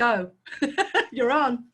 Go. You're on.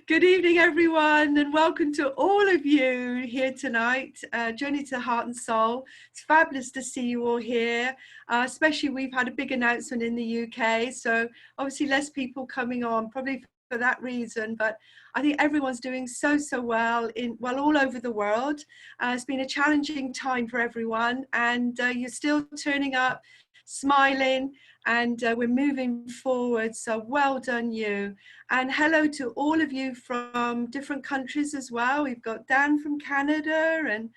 Good evening, everyone, and welcome to all of you here tonight. Journey to Heart and Soul. It's fabulous to see you all here. Especially we've had a big announcement in the UK, so obviously less people coming on, probably for that reason. But I think everyone's doing so well all over the world. It's been a challenging time for everyone, and you're still turning up, smiling, and we're moving forward. So well done you. And hello to all of you from different countries as well. We've got Dan from Canada, and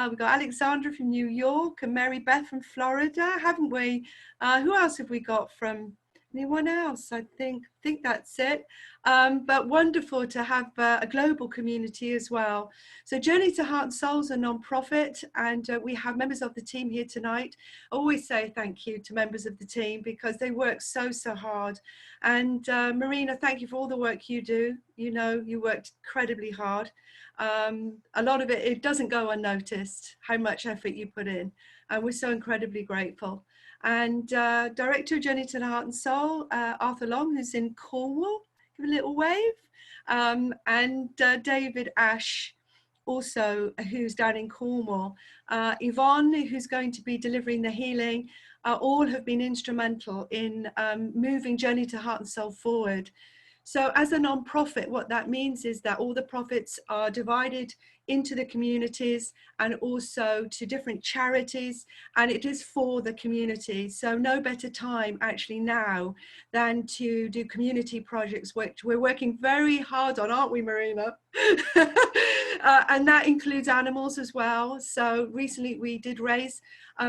we've got Alexandra from New York, and Mary Beth from Florida, haven't we? Who else have we got from? Anyone else? I think that's it. But wonderful to have a global community as well. So Journey to Heart and Soul is a non-profit, and we have members of the team here tonight. I always say thank you to members of the team because they work so hard. And Marina, thank you for all the work you do. You know, you worked incredibly hard. A lot of it doesn't go unnoticed, how much effort you put in. And we're so incredibly grateful. And Director of Journey to the Heart and Soul, Arthur Long, who's in Cornwall, give a little wave. And David Ash, also, who's down in Cornwall. Yvonne, who's going to be delivering the healing, all have been instrumental in moving Journey to Heart and Soul forward. So as a non-profit, what that means is that all the profits are divided into the communities and also to different charities, and it is for the community. So no better time actually now than to do community projects, which we're working very hard on, aren't we, Marina? And that includes animals as well. So recently we did raise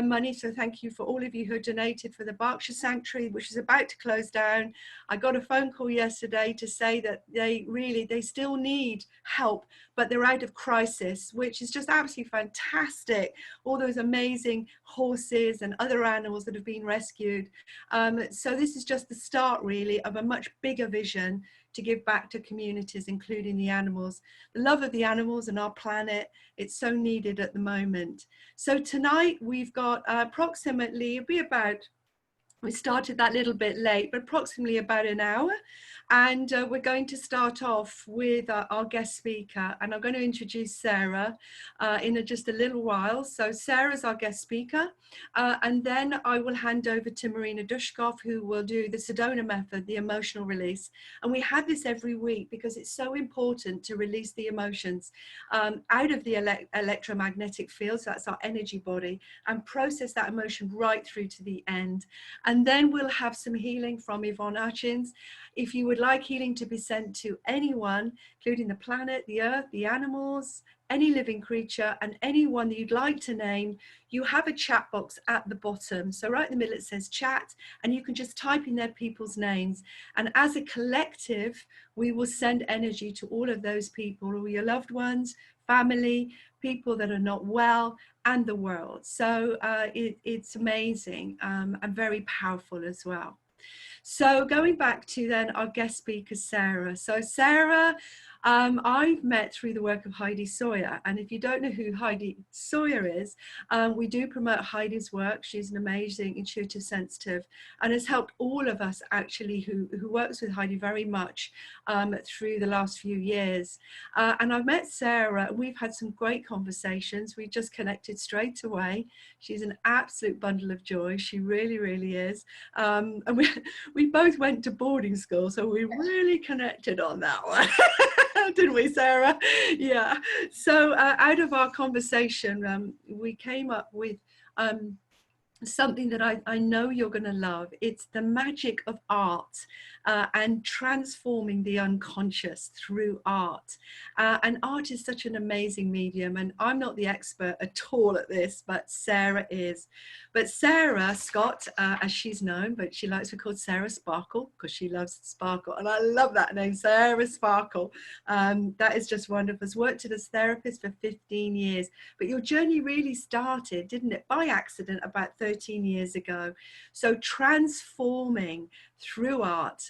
money, so thank you for all of you who donated for the Berkshire Sanctuary, which is about to close down. I got a phone call yesterday to say that they still need help, but they're out of crisis, which is just absolutely fantastic. All those amazing horses and other animals that have been rescued. So this is just the start really of a much bigger vision to give back to communities, including the animals. The love of the animals and our planet, it's so needed at the moment. So tonight we've got approximately, we started that little bit late, but approximately about an hour. And we're going to start off with our guest speaker. And I'm going to introduce Sarah in just a little while. So Sarah's our guest speaker. And then I will hand over to Marina Dushkov, who will do the Sedona method, the emotional release. And we have this every week because it's so important to release the emotions out of the electromagnetic field. So that's our energy body, and process that emotion right through to the end. And then we'll have some healing from Yvonne Hutchins. If you would like healing to be sent to anyone, including the planet, the earth, the animals, any living creature, and anyone that you'd like to name, you have a chat box at the bottom. So right in the middle it says chat, and you can just type in their people's names. And as a collective, we will send energy to all of those people, all your loved ones, family, people that are not well, and the world. So it's amazing and very powerful as well. So going back to then our guest speaker, Sarah. So Sarah, I've met through the work of Heidi Sawyer. And if you don't know who Heidi Sawyer is, we do promote Heidi's work. She's an amazing intuitive sensitive and has helped all of us actually who works with Heidi very much through the last few years. And I've met Sarah. We've had some great conversations. We just connected straight away. She's an absolute bundle of joy. She really is. And we both went to boarding school, so we really connected on that one. Didn't we, Sarah? Yeah. So out of our conversation, we came up with something that I know you're going to love. It's the magic of art and transforming the unconscious through art. And art is such an amazing medium, and I'm not the expert at all at this, but Sarah is. But Sarah Scott, as she's known, but she likes to be called Sarah Sparkle because she loves sparkle. And I love that name, Sarah Sparkle. That is just wonderful. Has worked as a therapist for 15 years. But your journey really started, didn't it, by accident about 13 years ago. So transforming through art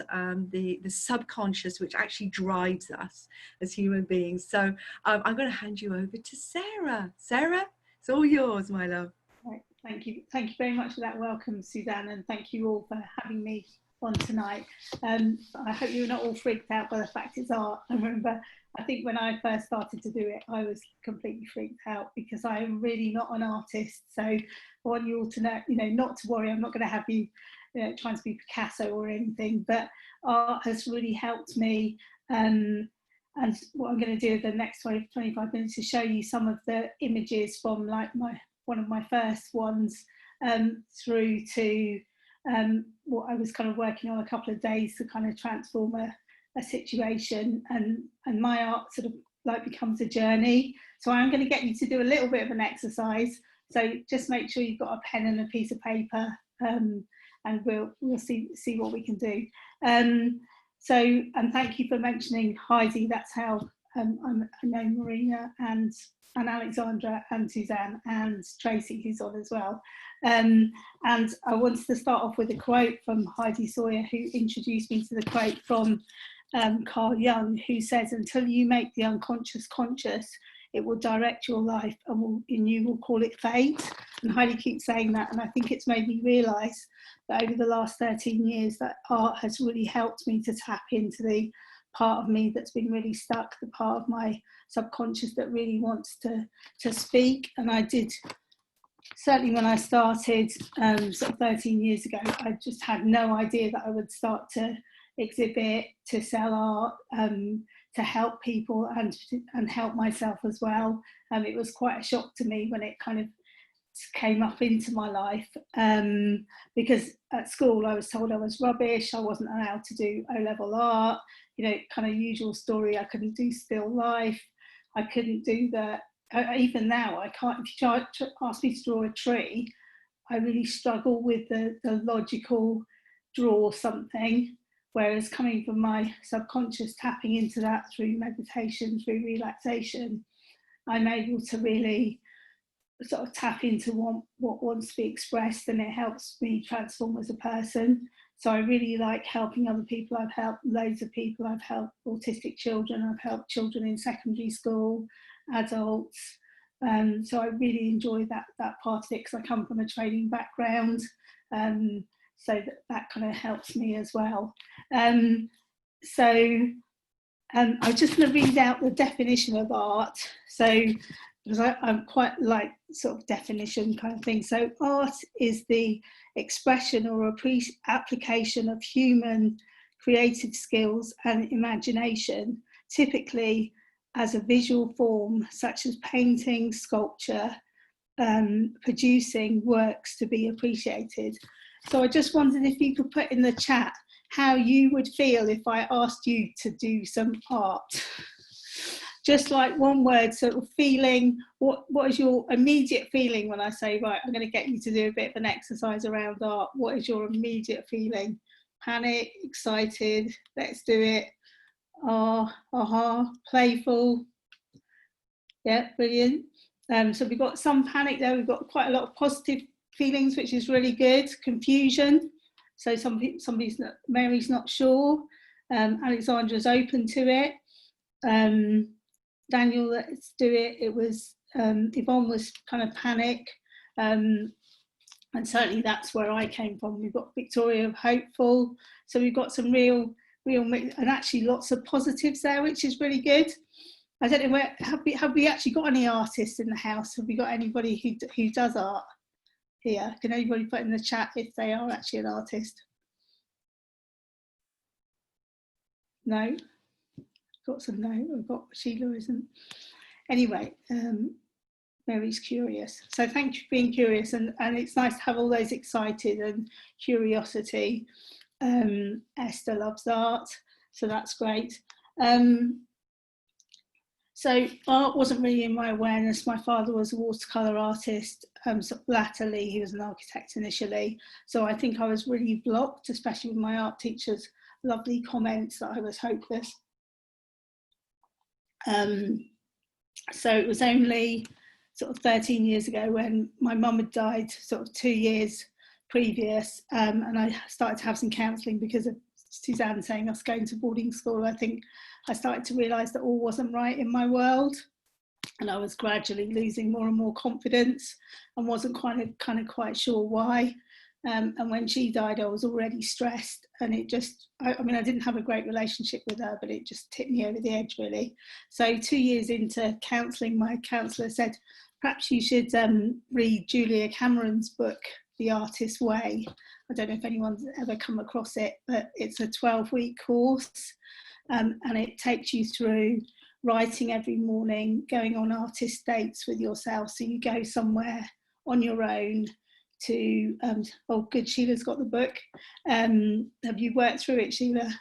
the subconscious, which actually drives us as human beings. So I'm going to hand you over to Sarah. Sarah, it's all yours, my love. Right, thank you very much for that welcome, Suzanne, and thank you all for having me on tonight. I hope you're not all freaked out by the fact it's art. I remember, I think when I first started to do it, I was completely freaked out because I am really not an artist. So I want you all to know, not to worry. I'm not going to have you, trying to be Picasso or anything, but art has really helped me. And what I'm going to do the next 25 minutes is show you some of the images from like one of my first ones through to what I was kind of working on a couple of days to kind of transform a situation, and my art sort of like becomes a journey. So I'm going to get you to do a little bit of an exercise. So just make sure you've got a pen and a piece of paper, and we'll see what we can do. And thank you for mentioning Heidi. That's how I know Marina and Alexandra and Suzanne and Tracy, who's on as well. And I wanted to start off with a quote from Heidi Sawyer, who introduced me to the quote from Carl Jung, who says, "Until you make the unconscious conscious, it will direct your life and you will call it fate." And Heidi keeps saying that, and I think it's made me realise that over the last 13 years that art has really helped me to tap into the part of me that's been really stuck, the part of my subconscious that really wants to speak. And I did, certainly when I started sort of 13 years ago, I just had no idea that I would start to exhibit, to sell art, to help people and help myself as well. It was quite a shock to me when it kind of came up into my life, because at school I was told I was rubbish, I wasn't allowed to do O-level art, kind of usual story. I couldn't do still life, I couldn't do even now I can't. If you ask me to draw a tree, I really struggle with the logical draw something, whereas coming from my subconscious, tapping into that through meditation, through relaxation, I'm able to really sort of tap into what wants to be expressed, and it helps me transform as a person. So I really like helping other people. I've helped loads of people. I've helped autistic children, I've helped children in secondary school, adults. So I really enjoy that part of it because I come from a training background. So that kind of helps me as well. I'm just going to read out the definition of art. So because I'm quite like sort of definition kind of thing. So art is the expression or application of human creative skills and imagination, typically as a visual form, such as painting, sculpture, producing works to be appreciated. So I just wondered if you could put in the chat how you would feel if I asked you to do some art. Just like one word, sort of feeling, what is your immediate feeling when I say, right, I'm going to get you to do a bit of an exercise around art? What is your immediate feeling? Panic, excited, let's do it. Playful. Yeah, brilliant. So we've got some panic there. We've got quite a lot of positive feelings, which is really good. Confusion. So Mary's not sure. Alexandra's open to it. Daniel, let's do it. It was Yvonne was kind of panic, and certainly that's where I came from. We've got Victoria, hopeful. So we've got some real, and actually lots of positives there, which is really good. I don't know where have we actually got any artists in the house? Have we got anybody who does art here? Can anybody put in the chat if they are actually an artist? No. Got some no. I've got Sheila isn't. Anyway, Mary's curious. So thank you for being curious, and it's nice to have all those excited and curiosity. Esther loves art, so that's great. So art wasn't really in my awareness. My father was a watercolour artist. Latterly, he was an architect initially. So I think I was really blocked, especially with my art teacher's lovely comments that I was hopeless. So it was only sort of 13 years ago when my mum had died, sort of 2 years previous, and I started to have some counselling because of Suzanne saying us going to boarding school. I think I started to realise that all wasn't right in my world, and I was gradually losing more and more confidence and wasn't kind of quite sure why. And when she died, I was already stressed, and it just, I mean, I didn't have a great relationship with her, but it just tipped me over the edge, really. So 2 years into counselling, my counsellor said, perhaps you should read Julia Cameron's book, The Artist's Way. I don't know if anyone's ever come across it, but it's a 12-week course, and it takes you through writing every morning, going on artist dates with yourself. So you go somewhere on your own to, oh good, Sheila's got the book. Have you worked through it, Sheila?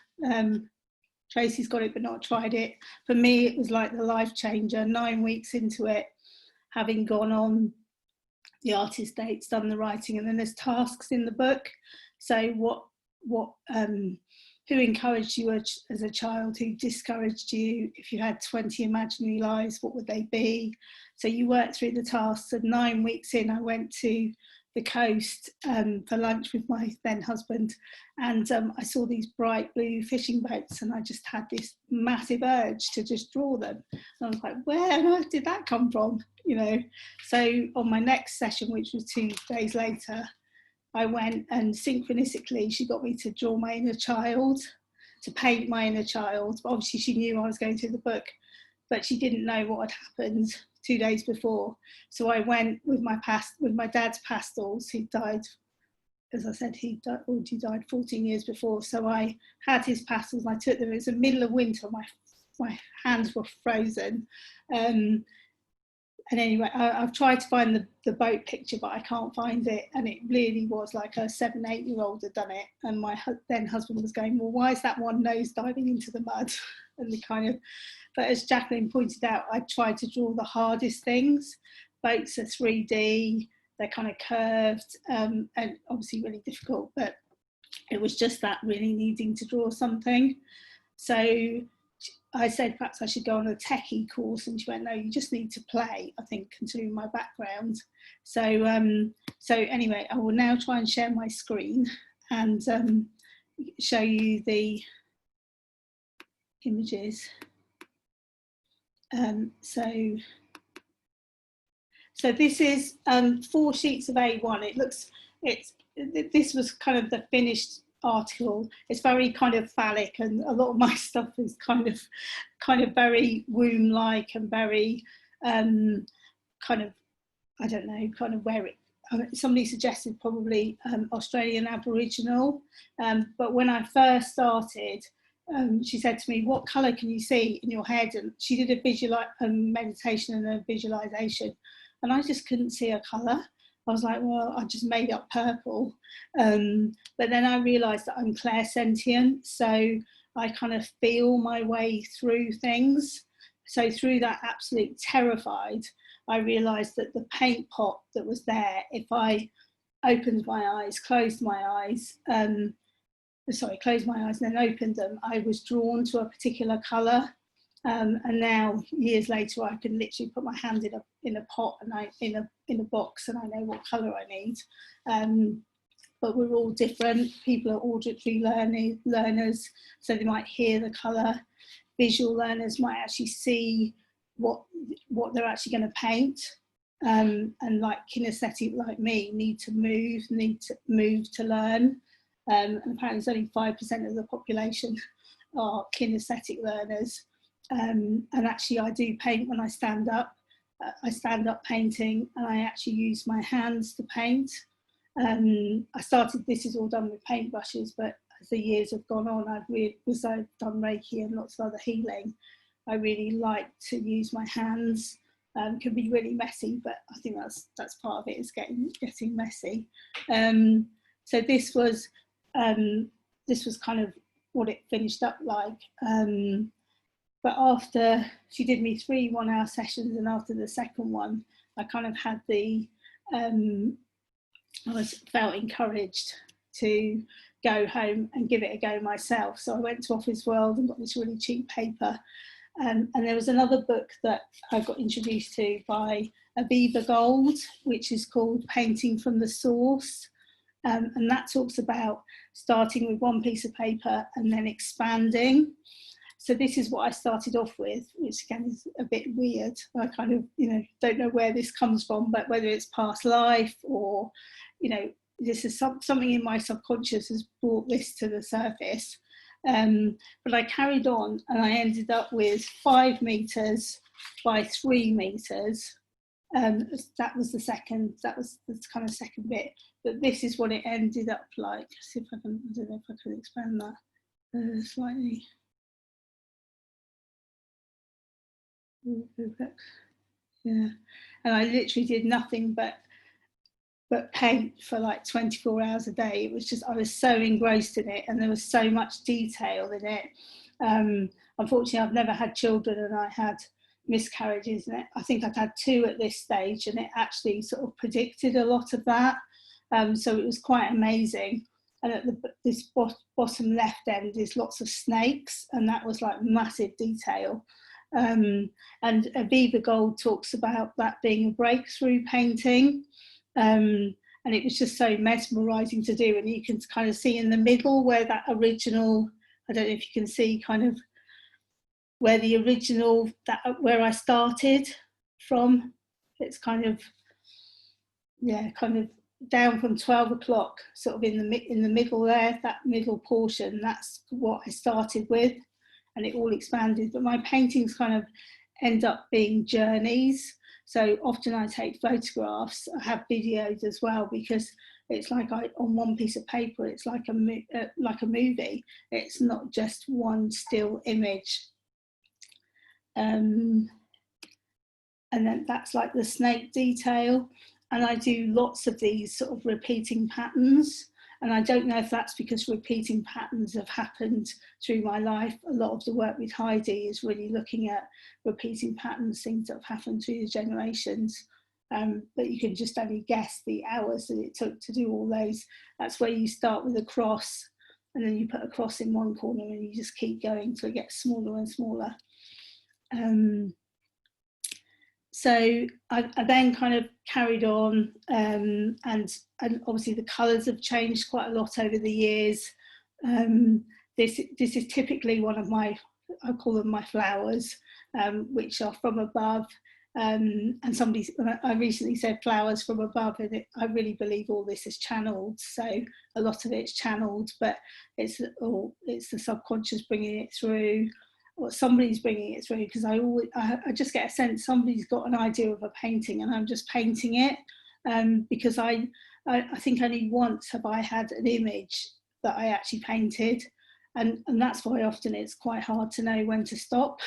Tracy's got it but not tried it. For me, it was like the life changer. 9 weeks into it, having gone on the artist dates, done the writing, and then there's tasks in the book. So who encouraged you as a child, who discouraged you? If you had 20 imaginary lives, what would they be? So you work through the tasks, and 9 weeks in, I went to the coast for lunch with my then husband, and I saw these bright blue fishing boats, and I just had this massive urge to just draw them. And I was like, where on earth did that come from? You know. So on my next session, which was 2 days later, I went, and synchronistically she got me to draw my inner child, to paint my inner child. But obviously she knew I was going through the book, but she didn't know what had happened 2 days before. So I went with my dad's pastels. He died, as I said, he died 14 years before. So I had his pastels, and I took them. It was the middle of winter. My hands were frozen. And anyway, I've tried to find the boat picture, but I can't find it. And it really was like a 7-8-year-old had done it. And my then husband was going, well, why is that one nose diving into the mud? And the kind of, but as Jacqueline pointed out, I tried to draw the hardest things. Boats are 3D, they're kind of curved, and obviously really difficult, but it was just that really needing to draw something. So I said perhaps I should go on a techie course, and she went, no, you just need to play, I think, considering my background. So anyway, I will now try and share my screen and show you the images. So this is 4 sheets of A1. This was kind of the finished article. It's very kind of phallic, and a lot of my stuff is kind of very womb-like and very kind of, I don't know, kind of where it, somebody suggested probably Australian Aboriginal, but when I first started, she said to me, what colour can you see in your head? And she did a meditation and a visualisation, and I just couldn't see a colour. I was like, well, I just made up purple. But then I realised that I'm clairsentient, so I kind of feel my way through things. So through that absolute terrified, I realised that the paint pot that was there, if I opened my eyes, closed my eyes and then opened them, I was drawn to a particular colour. And now, years later, I can literally put my hand in a pot and in a box, and I know what colour I need. But we're all different. People are auditory learners, so they might hear the colour. Visual learners might actually see what they're actually going to paint. And like kinesthetic, like me, need to move to learn. And apparently, it's only 5% of the population are kinesthetic learners. And actually, I do paint when I stand up. I stand up painting, and I actually use my hands to paint. This is all done with paintbrushes, but as the years have gone on, because I've done Reiki and lots of other healing, I really like to use my hands. Can be really messy, but I think that's part of it, is getting messy. So this was kind of what it finished up like. But after she did me 3 one-hour sessions, and after the second one, I kind of had felt encouraged to go home and give it a go myself. So I went to Office World and got this really cheap paper. And there was another book that I got introduced to by Aviva Gold, which is called Painting from the Source. And that talks about starting with one piece of paper and then expanding. So this is what I started off with, which again is a bit weird. I kind of, don't know where this comes from, but whether it's past life or, this is something in my subconscious has brought this to the surface. But I carried on and I ended up with 5 meters by 3 meters. That was the kind of second bit. But this is what it ended up like. See if I don't know if I can expand that slightly. Yeah, and I literally did nothing but paint for like 24 hours a day. It was just, I was so engrossed in it, and there was so much detail in it. Unfortunately, I've never had children, and I had miscarriages, and I think I'd had 2 at this stage, and it actually sort of predicted a lot of that. So it was quite amazing. And at this bottom left end is lots of snakes, and that was like massive detail. And Aviva Gold talks about that being a breakthrough painting. And it was just so mesmerising to do. And you can kind of see in the middle where that original, I don't know if you can see kind of where the original, where I started from. It's kind of, yeah, kind of down from 12 o'clock, sort of in the middle there, that middle portion, that's what I started with, and it all expanded. But my paintings kind of end up being journeys. So often I take photographs, I have videos as well, because it's like on one piece of paper, it's like a movie. It's not just one still image. And then that's like the snake detail. And I do lots of these sort of repeating patterns. And I don't know if that's because repeating patterns have happened through my life. A lot of the work with Heidi is really looking at repeating patterns, things that have happened through the generations. But you can just only guess the hours that it took to do all those. That's where you start with a cross, and then you put a cross in one corner, and you just keep going till it gets smaller and smaller. So I then kind of carried on, and obviously the colours have changed quite a lot over the years. This is typically one of my, I call them my flowers, which are from above. And I recently said flowers from above, and I really believe all this is channeled. So a lot of it's channeled, but it's the subconscious bringing it through, or somebody's bringing it through, because I just get a sense somebody's got an idea of a painting and I'm just painting it, because I think only once have I had an image that I actually painted, and that's why often it's quite hard to know when to stop,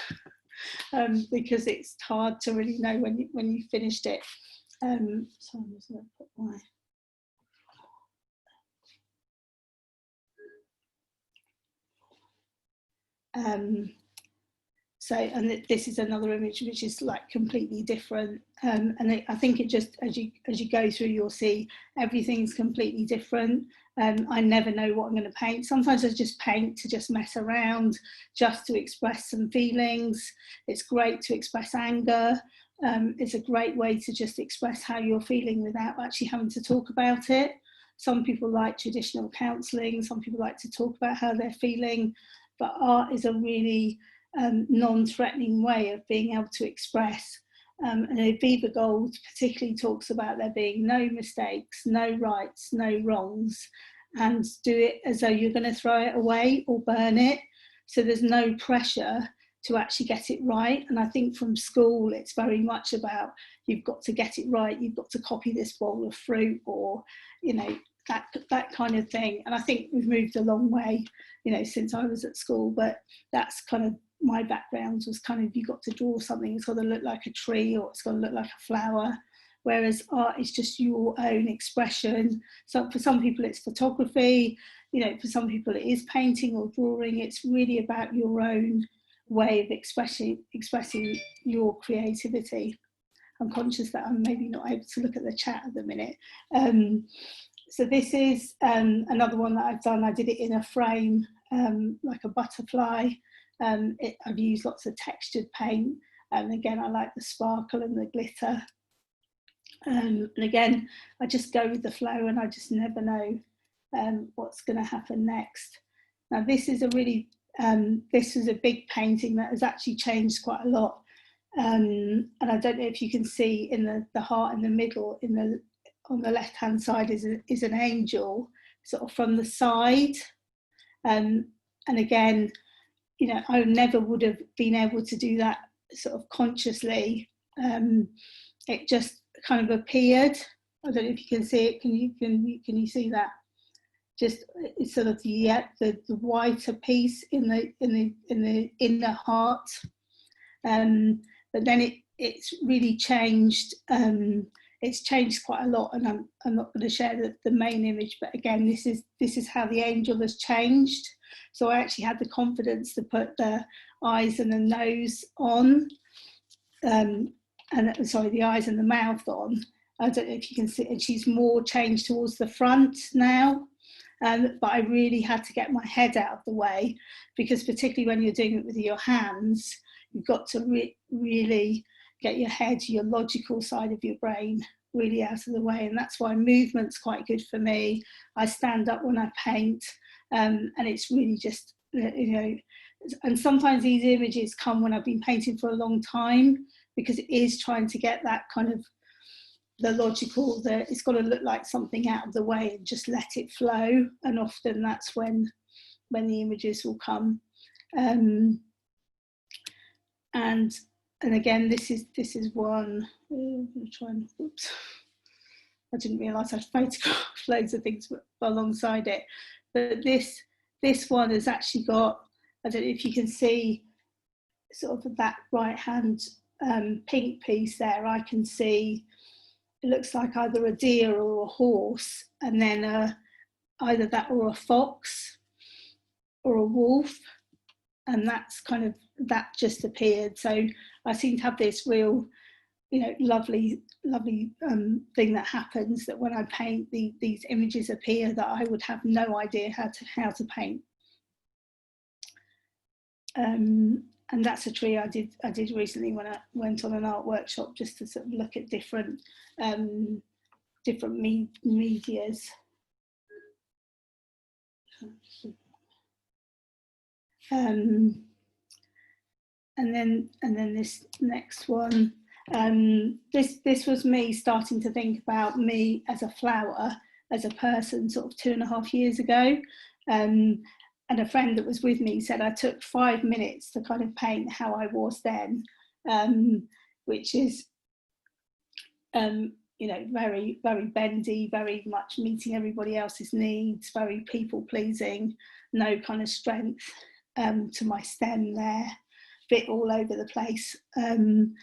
because it's hard to really know when you finished it. So I'm just going to put my so, and this is another image which is like completely different, and I think it just, as you go through, you'll see everything's completely different. I never know what I'm going to paint. Sometimes I just paint to just mess around, just to express some feelings. It's great to express anger. It's a great way to just express how you're feeling without actually having to talk about it. Some people like traditional counselling, some people like to talk about how they're feeling, but art is a really non-threatening way of being able to express. And Aviva Gold particularly talks about there being no mistakes, no rights, no wrongs, and do it as though you're going to throw it away or burn it. So there's no pressure to actually get it right. And I think from school, it's very much about, you've got to get it right, you've got to copy this bowl of fruit, or, you know, that kind of thing. And I think we've moved a long way, you know, since I was at school, but that's kind of my background, was kind of, you've got to draw something, it's got to look like a tree, or it's got to look like a flower, whereas art is just your own expression. So for some people it's photography, you know, for some people it is painting or drawing. It's really about your own way of expressing your creativity. I'm conscious that I'm maybe not able to look at the chat at the minute. So this is another one that I've done. I did it in a frame, like a butterfly. I've used lots of textured paint, and again, I like the sparkle and the glitter. And again, I just go with the flow, and I just never know what's going to happen next. Now, this is a really, this is a big painting that has actually changed quite a lot. And I don't know if you can see in the heart in the middle, on the left hand side is an angel sort of from the side, and again, you know, I never would have been able to do that sort of consciously. It just kind of appeared. I don't know if you can see it. Can you see that? Just it's sort of the whiter piece in the inner heart, but then it's really changed. It's changed quite a lot, and I'm not going to share the main image, but again, this is how the angel has changed. So I actually had the confidence to put the eyes and the nose on, and sorry, the eyes and the mouth on. I don't know if you can see, and she's more changed towards the front now. But I really had to get my head out of the way, because particularly when you're doing it with your hands, you've got to really get your head, your logical side of your brain really out of the way. And that's why movement's quite good for me. I stand up when I paint, and it's really just, you know, and sometimes these images come when I've been painting for a long time, because it is trying to get that kind of the logical, that it's got to look like something out of the way and just let it flow. And often that's when the images will come. And again, this is one. I'm gonna try and, oops, I didn't realise I'd photographed loads of things alongside it. But this one has actually got, I don't know if you can see sort of that right hand pink piece there. I can see it looks like either a deer or a horse, and then either that or a fox or a wolf, and that's kind of, that just appeared. So I seem to have this real, you know, lovely thing that happens, that when I paint, these images appear that I would have no idea how to paint. And that's a tree I did recently when I went on an art workshop, just to sort of look at different medias. And then this next one, this was me starting to think about me as a flower, as a person, sort of 2.5 years ago. And a friend that was with me said I took 5 minutes to kind of paint how I was then, which is, you know, very, very bendy, very much meeting everybody else's needs, very people pleasing, no kind of strength to my stem there, bit all over the place. And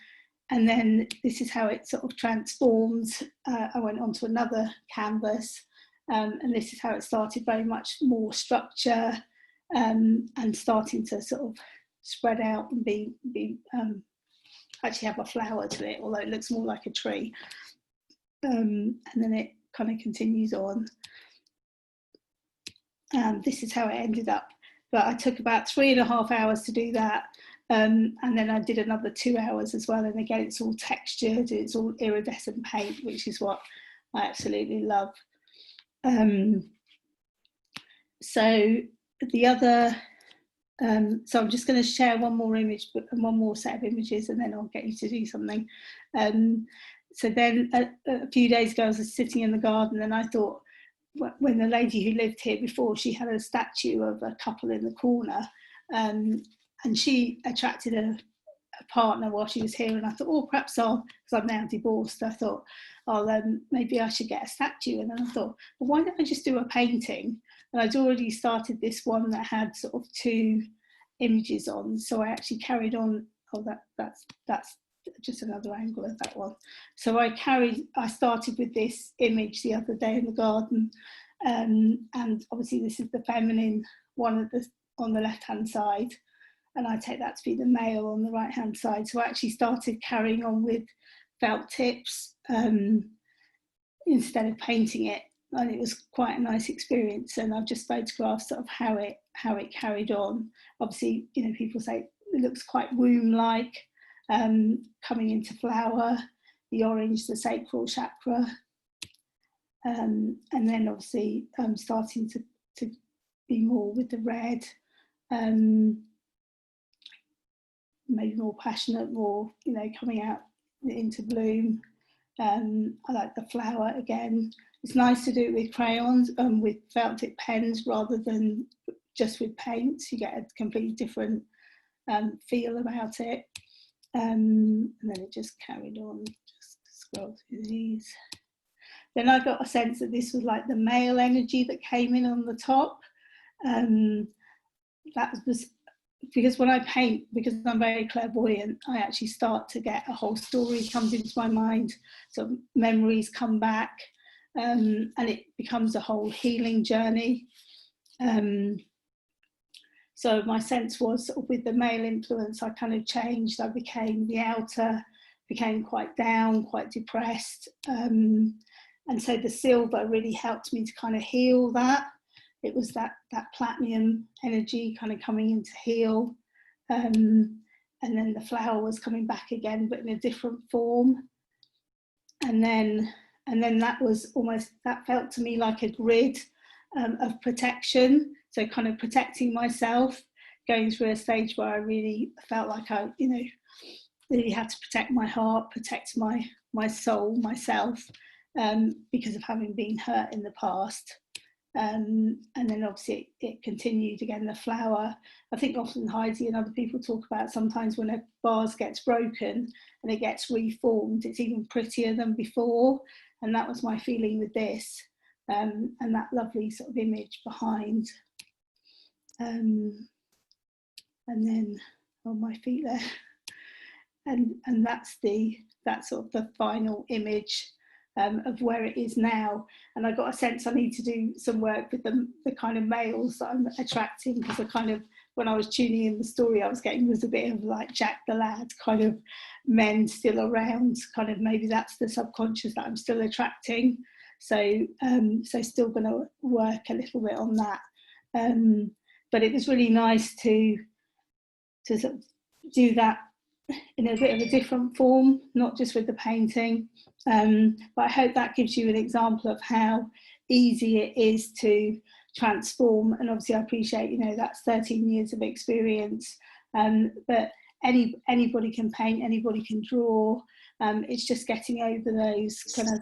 then this is how it sort of transforms. I went on to another canvas, and this is how it started, very much more structure, and starting to sort of spread out and be actually have a flower to it, although it looks more like a tree. And then it kind of continues on. And this is how it ended up. But I took about 3.5 hours to do that. And then I did another 2 hours as well. And again, it's all textured, it's all iridescent paint, which is what I absolutely love. So the other, so I'm just going to share one more image, and one more set of images, and then I'll get you to do something. So then a few days ago, I was sitting in the garden, and I thought, when the lady who lived here before, she had a statue of a couple in the corner, and she attracted a partner while she was here, and I thought, oh, perhaps I'll, because I'm now divorced, I thought, maybe I should get a statue. And then I thought, well, why don't I just do a painting? And I'd already started this one that had sort of 2 images on, so I actually carried on. Oh, that's just another angle of that one. So I started with this image the other day in the garden, and obviously this is the feminine one on the left hand side, and I take that to be the male on the right hand side. So I actually started carrying on with felt tips instead of painting it, and it was quite a nice experience. And I've just photographed sort of how it carried on. Obviously, you know, people say it looks quite womb-like, coming into flower, the orange, the sacral chakra, and then obviously starting to be more with the red, maybe more passionate, more, you know, coming out into bloom, I like the flower again. It's nice to do it with crayons and with felt tip pens rather than just with paints. You get a completely different feel about it. And then it just carried on, just scroll through these. Then I got a sense that this was like the male energy that came in on the top. That was because when I paint, because I'm very clairvoyant, I actually start to get a whole story comes into my mind, so memories come back, and it becomes a whole healing journey. So my sense was with the male influence, I kind of changed. I became the outer, became quite down, quite depressed. And so the silver really helped me to kind of heal that. It was that platinum energy kind of coming in to heal. And then the flower was coming back again, but in a different form. And then that was almost, that felt to me like a grid of protection. So kind of protecting myself, going through a stage where I really felt like I, really had to protect my heart, protect my soul, myself, because of having been hurt in the past. And then obviously it continued again, the flower. I think often Heidi and other people talk about sometimes when a vase gets broken and it gets reformed, it's even prettier than before. And that was my feeling with this. And that lovely sort of image behind. And then on my feet there. And that's sort of the final image of where it is now. And I got a sense I need to do some work with the kind of males that I'm attracting, because I kind of, when I was tuning in the story I was getting was a bit of like Jack the Lad kind of men still around, kind of maybe that's the subconscious that I'm still attracting. So still going to work a little bit on that. But it was really nice to sort of do that in a bit of a different form, not just with the painting. But I hope that gives you an example of how easy it is to transform. And obviously I appreciate, that's 13 years of experience, but anybody can paint, anybody can draw. It's just getting over those kind of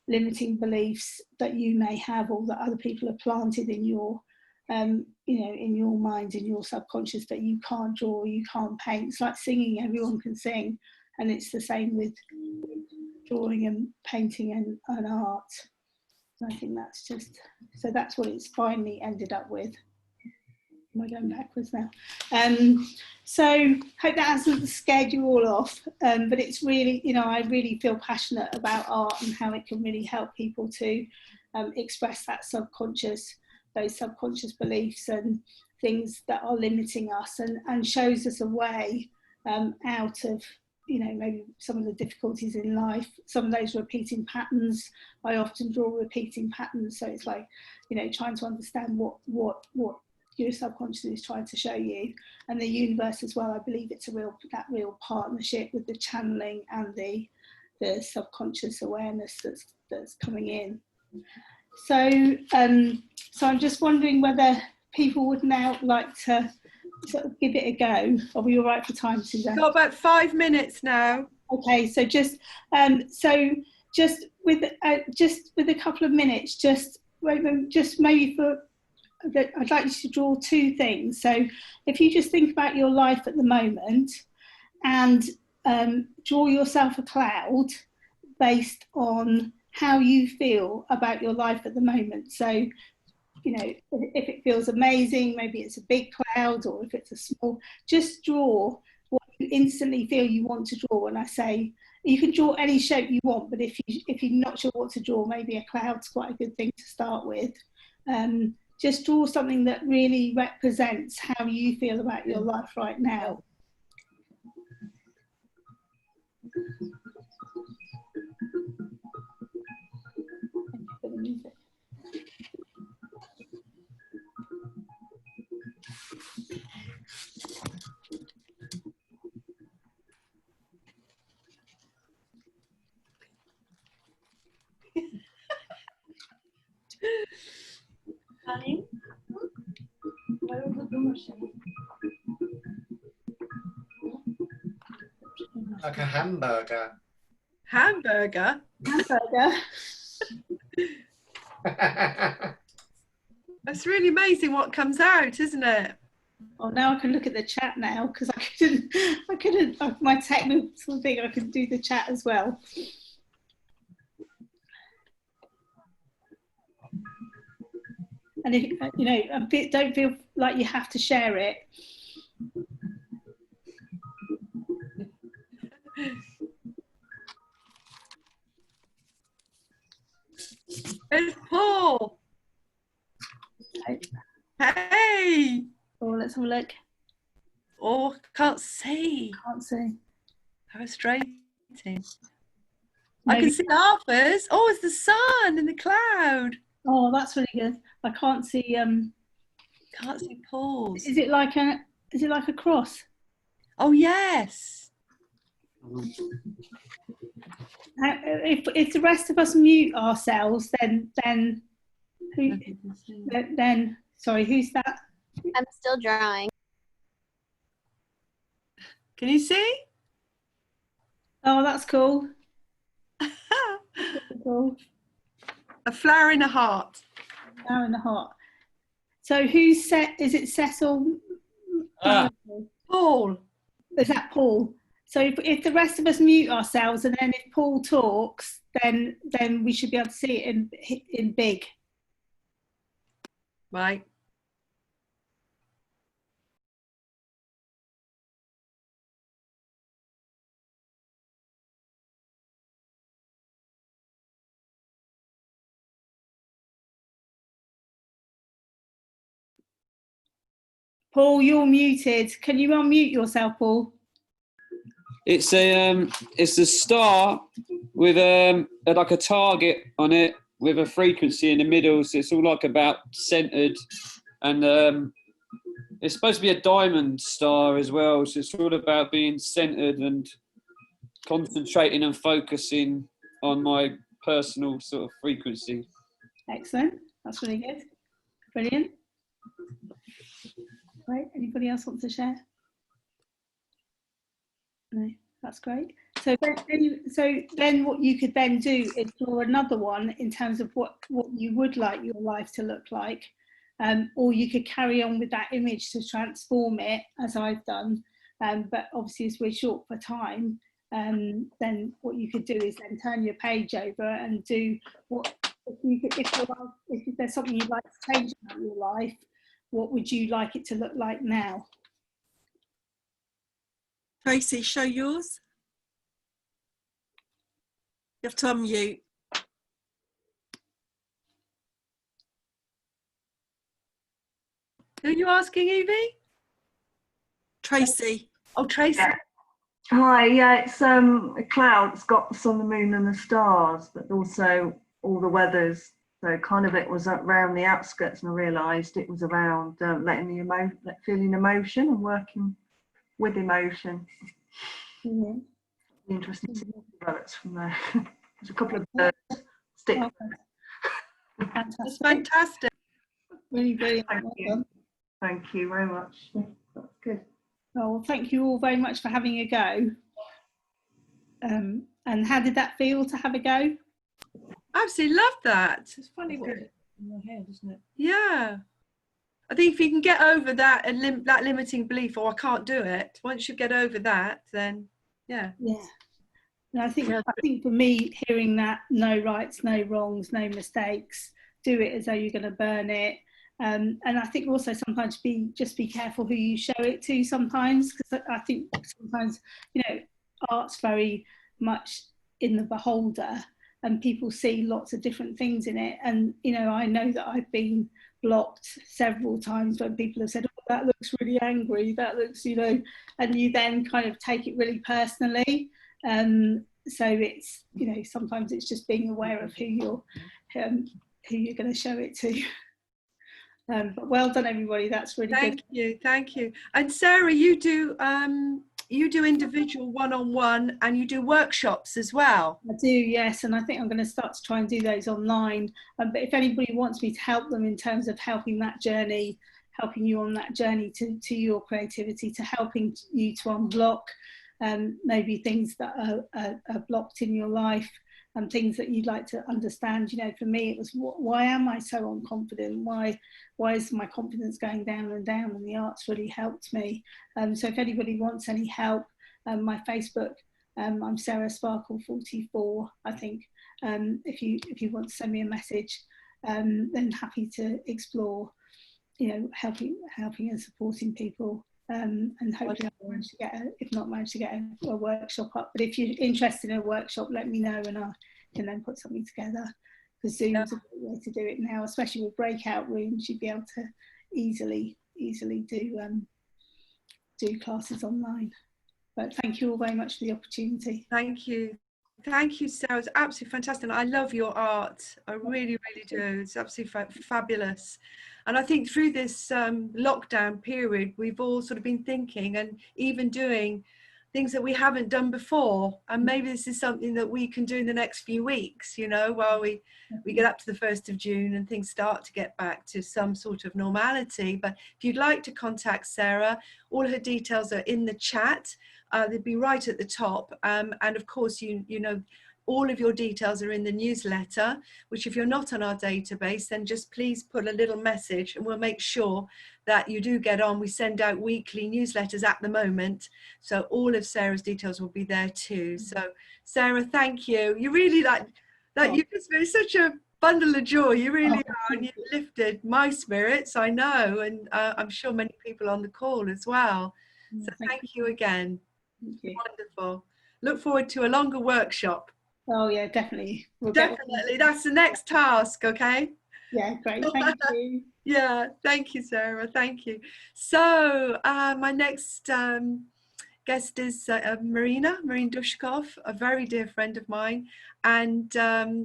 limiting beliefs that you may have, or that other people have planted in your in your mind, in your subconscious, that you can't draw, you can't paint. It's like singing, everyone can sing, and it's the same with drawing and painting and art. And I think that's just, so that's what it's finally ended up with. Am I going backwards now? So hope that hasn't scared you all off, but it's really, I really feel passionate about art and how it can really help people to express that subconscious, those subconscious beliefs and things that are limiting us, and shows us a way out of, maybe some of the difficulties in life, some of those repeating patterns. I often draw repeating patterns, so it's like, trying to understand what your subconscious is trying to show you, and the universe as well. I believe it's that real partnership with the channeling and the subconscious awareness that's coming in. So I'm just wondering whether people would now like to sort of give it a go. Are we all right for time, Suzanne? Got about 5 minutes now. Okay, so just with a couple of minutes, just maybe for that, I'd like you to draw two things. So if you just think about your life at the moment and draw yourself a cloud based on how you feel about your life at the moment. So, if it feels amazing, maybe it's a big cloud, or if it's a small, just draw what you instantly feel you want to draw. When I say, you can draw any shape you want, but if you're not sure what to draw, maybe a cloud's quite a good thing to start with. Just draw something that really represents how you feel about your life right now. Like a hamburger. Hamburger? hamburger. That's really amazing what comes out, isn't it? Oh, now I can look at the chat now because I couldn't, my technical thing, I could do the chat as well. And if, you know, don't feel like you have to share it. It's Paul. Okay. Hey. Oh, let's have a look. Oh, can't see. Can't see. How frustrating. Maybe. I can see Arthur's. Oh, it's the sun in the cloud. Oh, that's really good. I can't see. Can't see Paul's. Is it like a cross? Oh yes. If the rest of us mute ourselves, then sorry, who's that? I'm still drawing. Can you see? Oh, that's cool. Cool. A flower in a heart. Hour and a half. So who's set? Is it Cecil? Paul. Is that Paul? So if the rest of us mute ourselves, and then if Paul talks, then we should be able to see it in big. Right. Paul, you're muted. Can you unmute yourself, Paul? It's a star with like a target on it with a frequency in the middle. So it's all like about centered, and it's supposed to be a diamond star as well. So it's all about being centered and concentrating and focusing on my personal sort of frequency. Excellent. That's really good. Brilliant. Great. Anybody else want to share? No, that's great. So then what you could then do is draw another one in terms of what you would like your life to look like. Or you could carry on with that image to transform it, as I've done. But obviously, as we're short for time, then what you could do is then turn your page over and do what if there's something you'd like to change about your life, what would you like it to look like now? Tracy, show yours. You have to unmute. Who are you asking, Evie? Tracy. Oh, Tracy. Yeah. Hi, yeah, it's a cloud. It's got the sun, the moon and the stars, but also all the weathers. So kind of it was around the outskirts, and I realised it was around feeling emotion and working with emotion. Mm-hmm. Interesting to see the develops from there. There's a couple of birds stick. Oh, fantastic. That's fantastic. Really brilliant. Thank you very much. That's good. Oh, well, thank you all very much for having a go. And how did that feel to have a go? Absolutely love that. It's funny what in my head, isn't it? Yeah. I think if you can get over that and that limiting belief, oh, I can't do it. Once you get over that, then yeah. Yeah. And I think for me, hearing that no rights, no wrongs, no mistakes, do it as though you're going to burn it. And I think also sometimes just be careful who you show it to sometimes, because I think sometimes, you know, art's very much in the beholder and people see lots of different things in it. And, you know, I know that I've been blocked several times when people have said, oh, that looks really angry, that looks, you know, and you then kind of take it really personally. So it's, you know, sometimes it's just being aware of who you're going to show it to. But well done, everybody. That's really good. Thank you. And Sarah, you do individual one-on-one, and you do workshops as well. I do, yes, and I think I'm going to start to try and do those online. But if anybody wants me to help them in terms of helping you on that journey to your creativity, to helping you to unblock maybe things that are blocked in your life, things that you'd like to understand. You know, for me, it was why am I so unconfident? Why is my confidence going down and down? And the art's really helped me. So if anybody wants any help, my Facebook, I'm Sarah Sparkle 44, I think. If you want to send me a message, then happy to explore, you know, helping and supporting people. And hopefully I'll manage to get if not manage to get a workshop up. But if you're interested in a workshop, let me know and I can then put something together. Because Zoom's a great way to do it now, especially with breakout rooms. You'd be able to easily do classes online. But thank you all very much for the opportunity. Thank you. Thank you, Sarah. It's absolutely fantastic. I love your art. I really, really do. It's absolutely fabulous. And I think through this lockdown period, we've all sort of been thinking and even doing things that we haven't done before. And maybe this is something that we can do in the next few weeks, you know, while we get up to the 1st of June and things start to get back to some sort of normality. But if you'd like to contact Sarah, all her details are in the chat. They'd be right at the top. And of course, you know, all of your details are in the newsletter, which if you're not on our database, then just please put a little message and we'll make sure that you do get on. We send out weekly newsletters at the moment. So all of Sarah's details will be there too. So Sarah, thank you. You really you've just been such a bundle of joy. You really are. And you've lifted my spirits, I know. And I'm sure many people on the call as well. So thank you again. Thank you. Wonderful. Look forward to a longer workshop. Oh yeah, definitely. Definitely. That's the next task, okay? Yeah, great. Thank you. Yeah, thank you, Sarah. Thank you. So my next guest is Marina Dushkov, a very dear friend of mine, and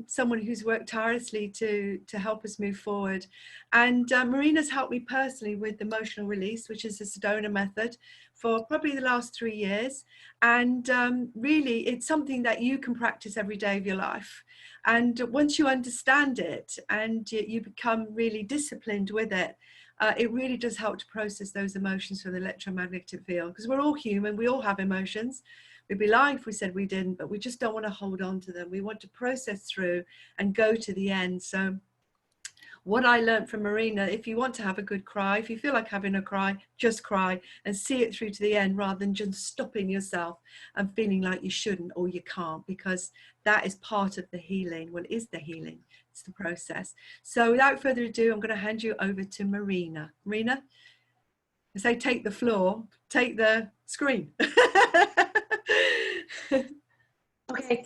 someone who's worked tirelessly to help us move forward. And Marina's helped me personally with emotional release, which is the Sedona method, for probably the last 3 years. And really, it's something that you can practice every day of your life. And once you understand it and you become really disciplined with it, it really does help to process those emotions from the electromagnetic field, because we're all human, we all have emotions. We'd be lying if we said we didn't, but we just don't want to hold on to them. We want to process through and go to the end. So what I learned from Marina, if you want to have a good cry, if you feel like having a cry, just cry and see it through to the end rather than just stopping yourself and feeling like you shouldn't or you can't, because that is part of the healing. Well, it is the healing. It's the process. So without further ado, I'm going to hand you over to Marina. Marina, I say take the floor, take the screen. Okay.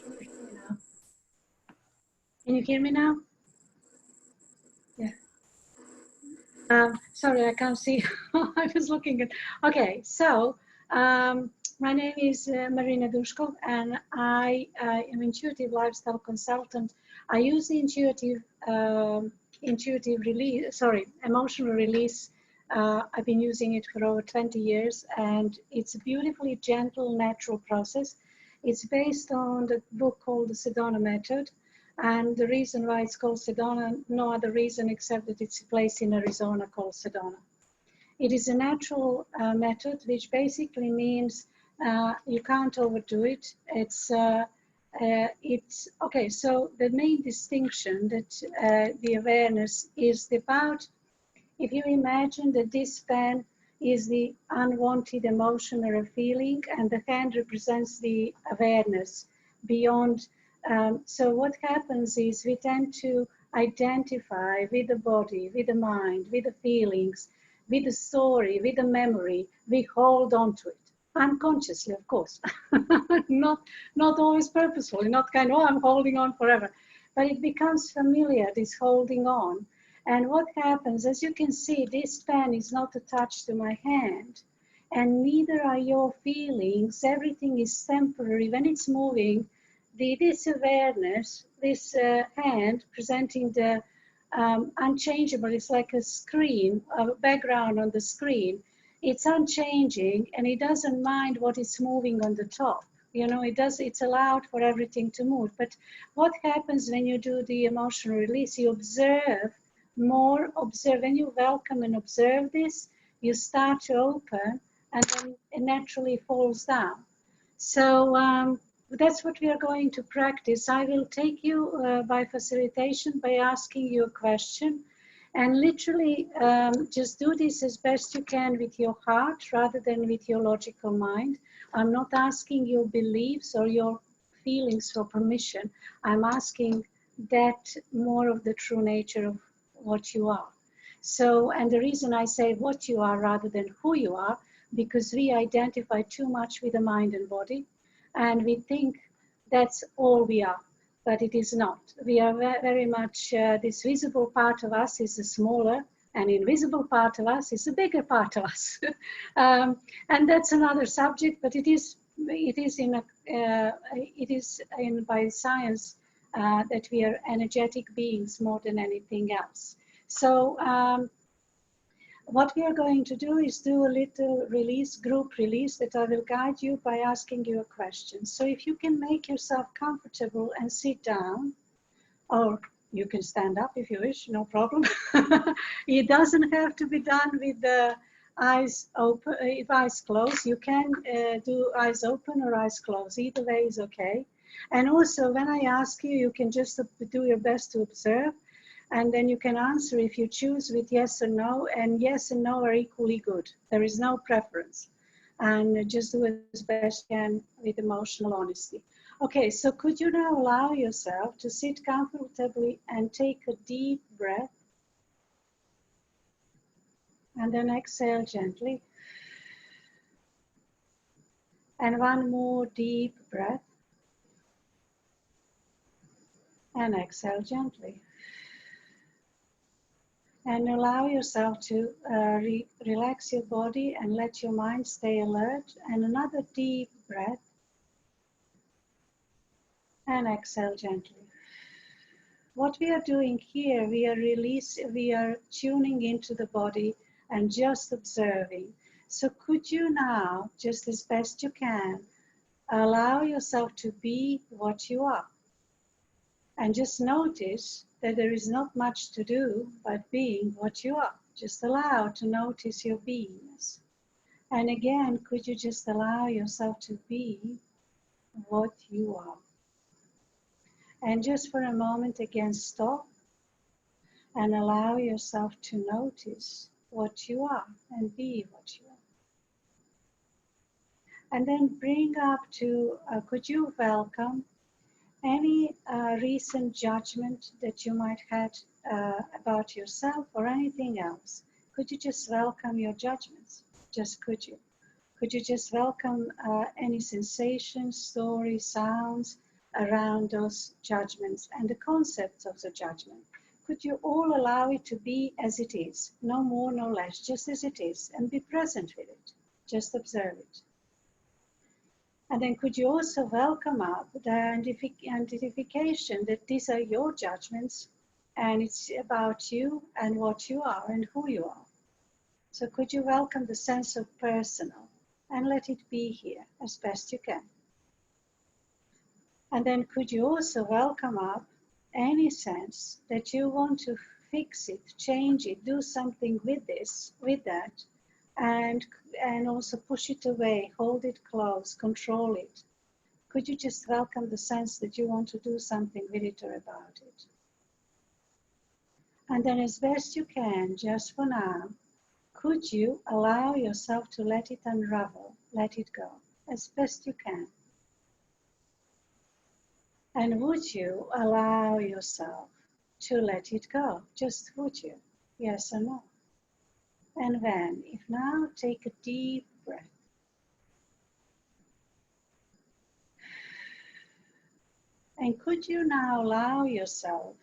Can you hear me now? Yeah. Sorry, I can't see. I was looking at. Okay, so my name is Marina Dushkov, and I am intuitive lifestyle consultant. I use the emotional release. I've been using it for over 20 years, and it's a beautifully gentle, natural process. It's based on the book called the Sedona Method. And the reason why it's called Sedona, no other reason except that it's a place in Arizona called Sedona. It is a natural method, which basically means you can't overdo it. It's okay. So the main distinction that the awareness is about, if you imagine that this pen is the unwanted emotion or a feeling, and the hand represents the awareness beyond. So what happens is we tend to identify with the body, with the mind, with the feelings, with the story, with the memory. We hold on to it unconsciously, of course, not always purposefully, not kind of, oh, I'm holding on forever, but it becomes familiar, this holding on. And what happens, as you can see, this pen is not attached to my hand, and neither are your feelings. Everything is temporary. When it's moving, this awareness, this hand presenting the unchangeable, it's like a screen, a background on the screen. It's unchanging, and it doesn't mind what is moving on the top. You know, it's allowed for everything to move. But what happens when you do the emotional release? You observe more, when you welcome and observe this, you start to open, and then it naturally falls down. So that's what we are going to practice. I will take you by facilitation by asking you a question, and literally just do this as best you can with your heart rather than with your logical mind. I'm not asking your beliefs or your feelings for permission. I'm asking that more of the true nature of what you are. So, and the reason I say what you are rather than who you are, because we identify too much with the mind and body, and we think that's all we are, but it is not. We are very much, this visible part of us is a smaller, and invisible part of us is a bigger part of us. And that's another subject, but it is in by science that we are energetic beings more than anything else. So what we are going to do is do a little release, group release, that I will guide you by asking you a question. So if you can make yourself comfortable and sit down, or you can stand up if you wish, no problem. It doesn't have to be done with the eyes open, if eyes closed. You can do eyes open or eyes closed, either way is okay. And also when I ask you, you can just do your best to observe. And then you can answer if you choose with yes or no, and yes and no are equally good. There is no preference. And just do as best you can with emotional honesty. Okay, so could you now allow yourself to sit comfortably and take a deep breath? And then exhale gently. And one more deep breath. And exhale gently. And allow yourself to relax your body and let your mind stay alert. And another deep breath. And exhale gently. What we are doing here, we are tuning into the body and just observing. So could you now, just as best you can, allow yourself to be what you are? And just notice that there is not much to do but being what you are. Just allow to notice your beingness. And again, could you just allow yourself to be what you are? And just for a moment again, stop and allow yourself to notice what you are and be what you are. And then bring up to, could you welcome any recent judgment that you might have about yourself or anything else? Could you just welcome your judgments? Just could you? Could you just welcome any sensations, stories, sounds around those judgments and the concepts of the judgment? Could you all allow it to be as it is, no more, no less, just as it is, and be present with it? Just observe it. And then could you also welcome up the identification that these are your judgments and it's about you and what you are and who you are. So could you welcome the sense of personal and let it be here as best you can. And then could you also welcome up any sense that you want to fix it, change it, do something with this, with that, and also push it away, hold it close, control it. Could you just welcome the sense that you want to do something with it or about it? And then as best you can, just for now, could you allow yourself to let it unravel, let it go, as best you can? And would you allow yourself to let it go? Just would you? Yes or no? And then, if now, take a deep breath. And could you now allow yourself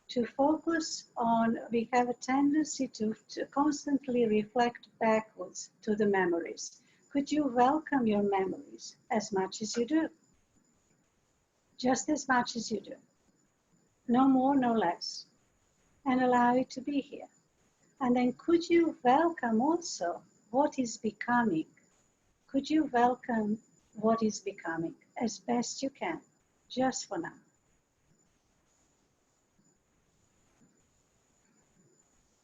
to focus on, we have a tendency to constantly reflect backwards to the memories. Could you welcome your memories as much as you do? Just as much as you do. No more, no less. And allow it to be here. And then could you welcome also what is becoming? Could you welcome what is becoming as best you can, just for now?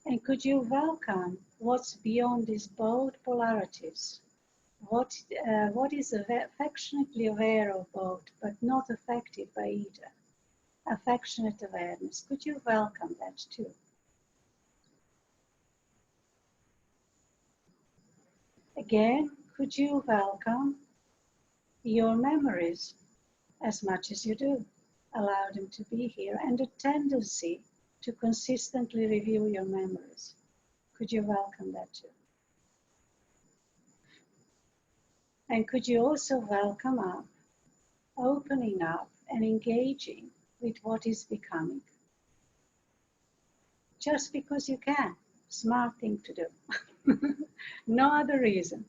And could you welcome what's beyond these both polarities? what is affectionately aware of both, but not affected by either. Affectionate awareness. Could you welcome that too? Again, could you welcome your memories as much as you do? Allow them to be here, and the tendency to consistently review your memories. Could you welcome that too? And could you also welcome up, opening up and engaging with what is becoming? Just because you can. Smart thing to do. No other reason.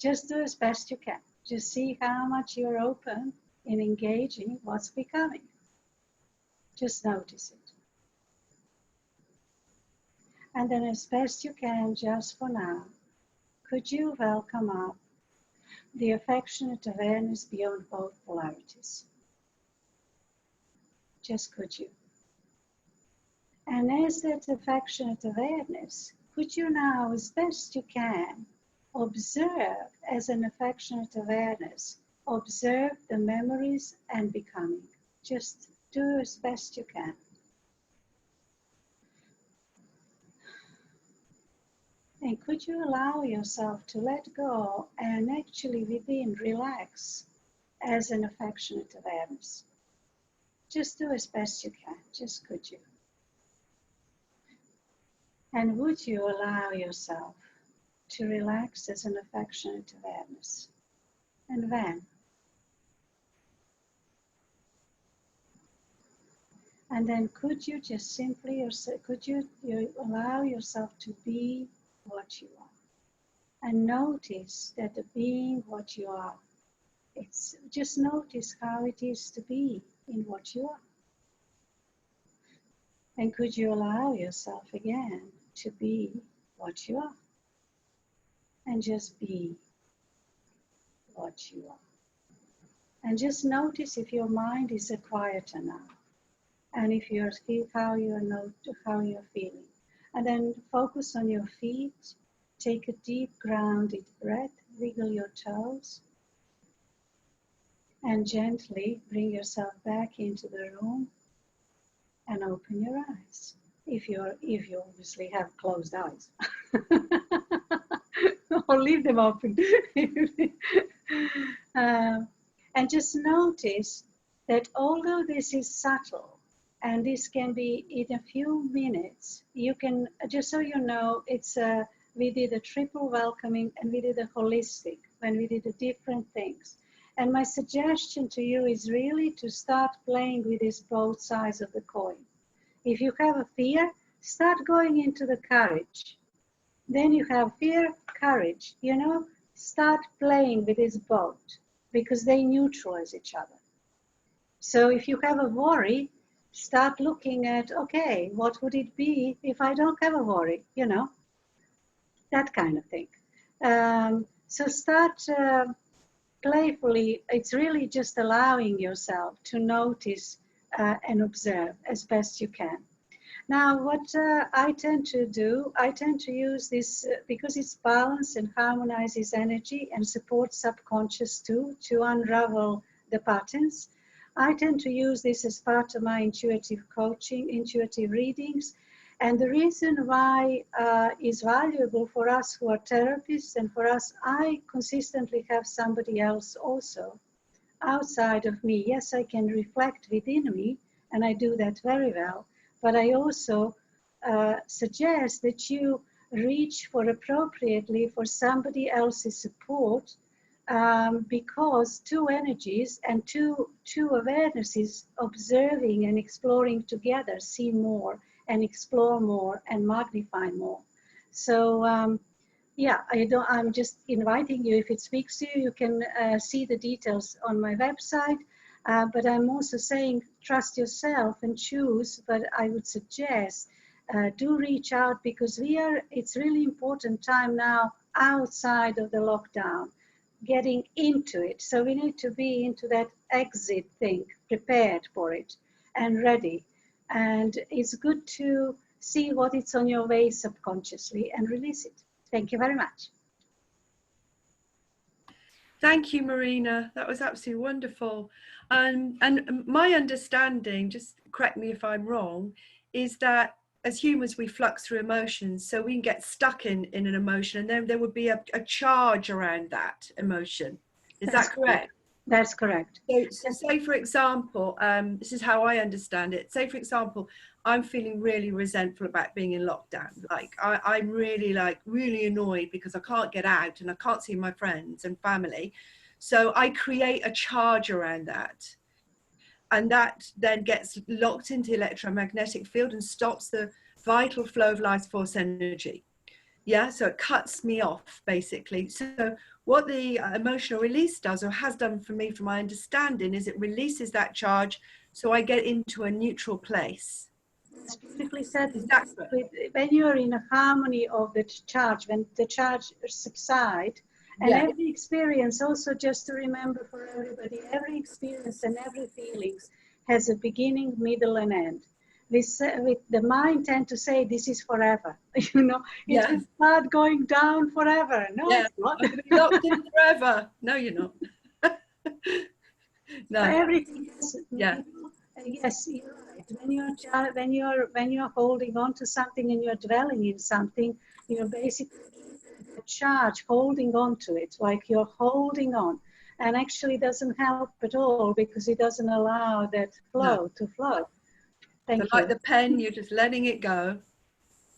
Just do as best you can. Just see how much you're open in engaging what's becoming. Just notice it. And then as best you can, just for now, could you welcome up the affectionate awareness beyond both polarities? Just could you? And as that affectionate awareness, could you now, as best you can, observe as an affectionate awareness, observe the memories and becoming. Just do as best you can. And could you allow yourself to let go and actually within relax as an affectionate awareness? Just do as best you can, just could you? And would you allow yourself to relax as an affectionate awareness? And when? And then could you just simply, could you allow yourself to be what you are? And notice that the being what you are, it's just notice how it is to be in what you are. And could you allow yourself again to be what you are? And just be what you are. And just notice if your mind is quieter now. And if you're how you're feeling. And then focus on your feet. Take a deep grounded breath. Wiggle your toes. And gently bring yourself back into the room. And open your eyes. If you obviously have closed eyes. Or leave them open. And just notice that although this is subtle, and this can be in a few minutes, you can, just so you know, it's we did a triple welcoming and we did a holistic, when we did the different things. And my suggestion to you is really to start playing with these both sides of the coin. If you have a fear, start going into the courage. Then you have fear, courage, you know, start playing with this both because they neutralize each other. So if you have a worry, start looking at, okay, what would it be if I don't have a worry, you know, that kind of thing. So start playfully, it's really just allowing yourself to notice and observe as best you can. Now, what I tend to do, I tend to use this because it's balanced and harmonizes energy and supports subconscious too, to unravel the patterns. I tend to use this as part of my intuitive coaching, intuitive readings. And the reason why is valuable for us who are therapists and for us, I consistently have somebody else also outside of me. Yes, I can reflect within me, and I do that very well. But I also suggest that you reach for appropriately for somebody else's support because two energies and two awarenesses observing and exploring together see more and explore more and magnify more. So yeah, I'm just inviting you, if it speaks to you, you can see the details on my website. But I'm also saying, trust yourself and choose, but I would suggest do reach out because it's really important time now outside of the lockdown, getting into it. So we need to be into that exit thing, prepared for it and ready. And it's good to see what it's on your way subconsciously and release it. Thank you very much. Thank you, Marina. That was absolutely wonderful. And my understanding, just correct me if I'm wrong, is that as humans we flux through emotions, so we can get stuck in an emotion, and then there would be a charge around that emotion. Is That's that correct? That's correct. So say for example, this is how I understand it. Say for example, I'm feeling really resentful about being in lockdown. Like I'm really really annoyed because I can't get out and I can't see my friends and family. So I create a charge around that. And that then gets locked into the electromagnetic field and stops the vital flow of life force energy. Yeah, so it cuts me off basically. So what the emotional release does, or has done for me from my understanding, is it releases that charge so I get into a neutral place. It's beautifully said. Exactly. When you're in a harmony of the charge, when the charge subsides, and Yeah. every experience, also just to remember for everybody, every experience and every feelings has a beginning, middle, and end. With the mind tend to say this is forever, you know, it Yeah. will start going down forever. No, Yeah. it's not. I'm going to be locked in forever. No, you're not. No. Everything is, Yeah. yes, you're right. When you're holding on to something and you're dwelling in something, you're basically the charge holding on to it, like you're holding on, and actually doesn't help at all because it doesn't allow that flow to flow. Thank So you. like the pen, you're just letting it go.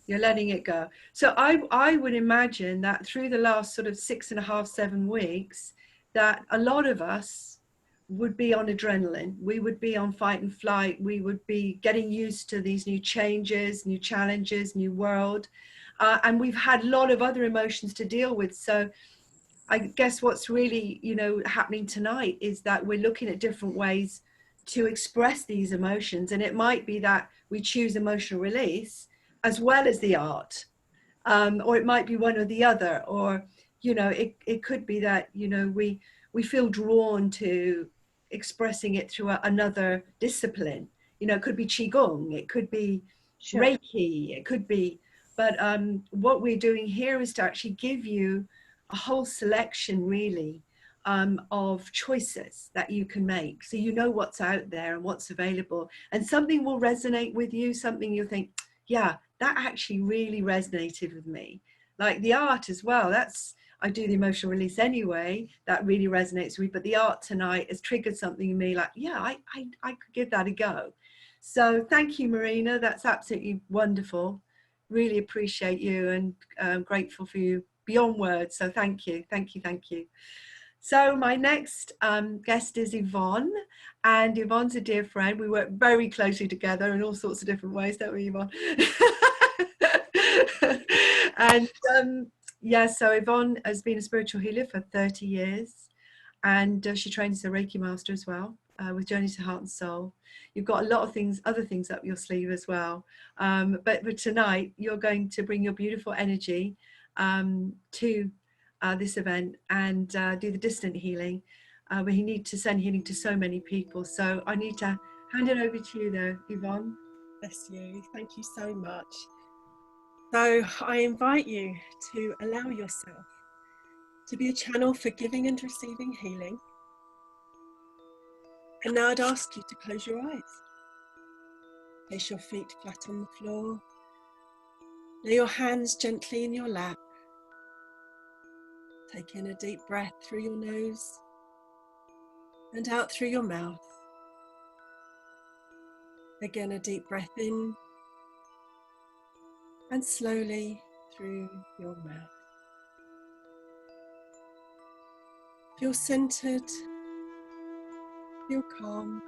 You're letting it go. So I would imagine that through the last sort of 6.5, 7 weeks, that a lot of us would be on adrenaline. We would be on fight and flight. We would be getting used to these new changes, new challenges, new world. And we've had a lot of other emotions to deal with. So I guess what's really, you know, happening tonight is that we're looking at different ways to express these emotions. And it might be that we choose emotional release as well as the art, or it might be one or the other, or, you know, it could be that, you know, we feel drawn to expressing it through another discipline. You know, it could be Qigong, it could be Sure. Reiki, it could be, but what we're doing here is to actually give you a whole selection really of choices that you can make, so you know what's out there and what's available, and something will resonate with you, something you'll think, yeah, that actually really resonated with me. Like the art as well, that's, I do the emotional release anyway, that really resonates with me, but the art tonight has triggered something in me, like, yeah, I could give that a go. So thank you, Marina, that's absolutely wonderful. Really appreciate you, and grateful for you beyond words. So thank you, thank you, thank you. So my next guest is Yvonne, and Yvonne's a dear friend. We work very closely together in all sorts of different ways, don't we, Yvonne? And yeah, so Yvonne has been a spiritual healer for 30 years, and she trains as a Reiki master as well, with Journey to Heart and Soul. You've got a lot of things, other things up your sleeve as well. But for tonight, you're going to bring your beautiful energy to this event and do the distant healing. We need to send healing to so many people. So I need to hand it over to you though, Yvonne. Bless you. Thank you so much. So I invite you to allow yourself to be a channel for giving and receiving healing. And now I'd ask you to close your eyes. Place your feet flat on the floor. Lay your hands gently in your lap. Take in a deep breath through your nose and out through your mouth. Again, a deep breath in and slowly through your mouth. Feel centered, feel calm,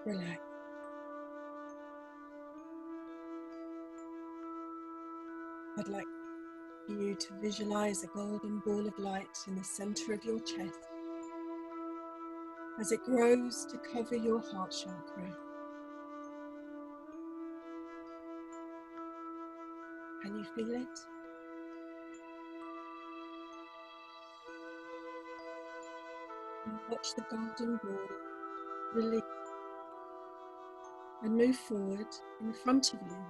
relax. I'd like for you to visualize a golden ball of light in the center of your chest as it grows to cover your heart chakra. Can you feel it? And watch the golden ball release and move forward in front of you.